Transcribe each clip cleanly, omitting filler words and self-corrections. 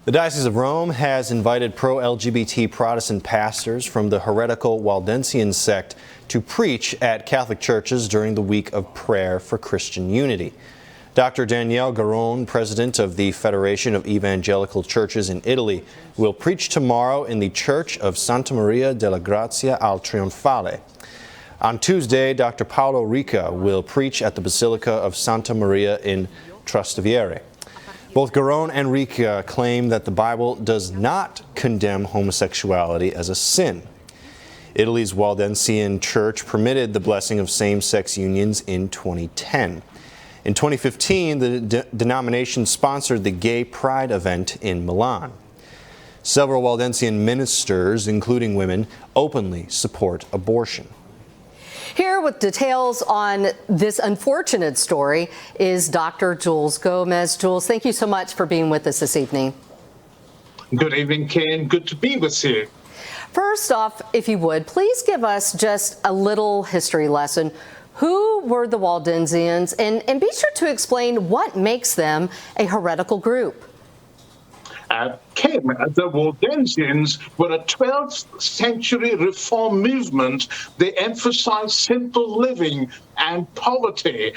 The Diocese of Rome has invited pro-LGBT Protestant pastors from the heretical Waldensian sect to preach at Catholic churches during the week of prayer for Christian unity. Dr. Daniele Garrone, president of the Federation of Evangelical Churches in Italy, will preach tomorrow in the Church of Santa Maria della Grazia al Trionfale. On Tuesday, Dr. Paolo Rica will preach at the Basilica of Santa Maria in Trastevere. Both Garrone and Rica claim that the Bible does not condemn homosexuality as a sin. Italy's Waldensian Church permitted the blessing of same-sex unions in 2010. In 2015, the denomination sponsored the Gay Pride event in Milan. Several Waldensian ministers, including women, openly support abortion. Here with details on this unfortunate story is Dr. Jules Gomes. Jules, thank you so much for being with us this evening. Good evening, Ken. Good to be with you. First off, if you would, please give us just a little history lesson. Who were the Waldensians? And be sure to explain what makes them a heretical group. The Waldensians were a 12th century reform movement. They emphasized simple living and poverty.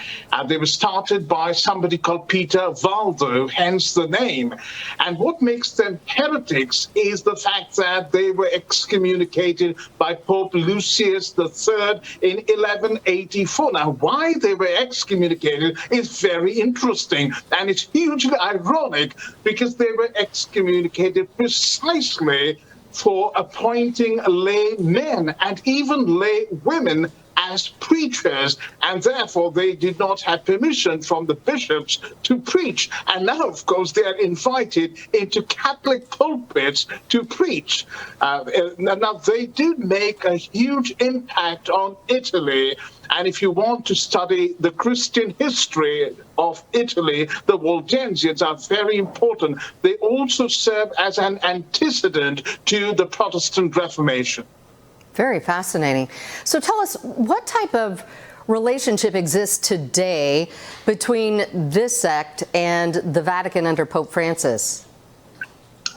They were started by somebody called Peter Valdo, hence the name. And what makes them heretics is the fact that they were excommunicated by Pope Lucius III in 1184. Now, why they were excommunicated is very interesting, and it's hugely ironic because they were excommunicated precisely for appointing lay men and even lay women as preachers, and therefore they did not have permission from the bishops to preach. And now, of course, they are invited into Catholic pulpits to preach. Now, they did make a huge impact on Italy. And if you want to study the Christian history of Italy, the Waldensians are very important. They also serve as an antecedent to the Protestant Reformation. Very fascinating. So tell us, what type of relationship exists today between this sect and the Vatican under Pope Francis?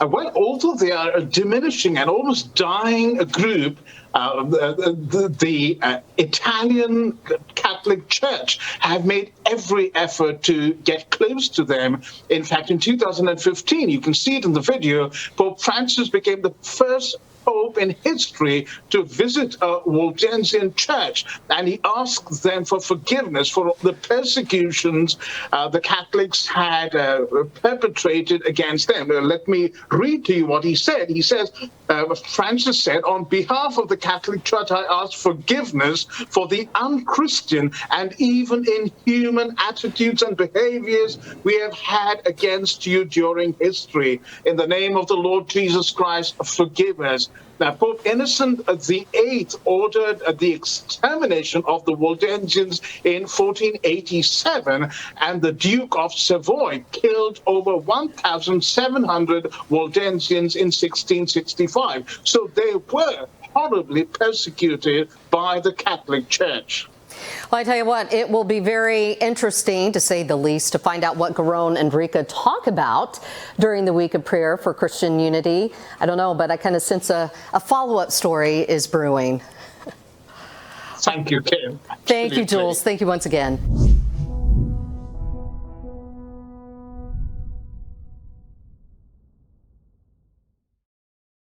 Well, although they are a diminishing and almost dying group, the Italian Catholic Church have made every effort to get close to them. In fact, in 2015, you can see it in the video, Pope Francis became the first Pope in history to visit a Waldensian church, and he asked them for forgiveness for the persecutions the Catholics had perpetrated against them. Let me read to you what he said. He says, Francis said, "On behalf of the Catholic Church, I ask forgiveness for the unchristian and even inhuman attitudes and behaviors we have had against you during history. In the name of the Lord Jesus Christ, forgive us." Now, Pope Innocent VIII ordered the extermination of the Waldensians in 1487, and the Duke of Savoy killed over 1,700 Waldensians in 1665. So they were horribly persecuted by the Catholic Church. Well, I tell you what, it will be very interesting, to say the least, to find out what Garrone and Rica talk about during the week of prayer for Christian unity. I don't know, but I kind of sense a follow-up story is brewing. Thank you, Kim. Thank you, Jules. Thank you once again.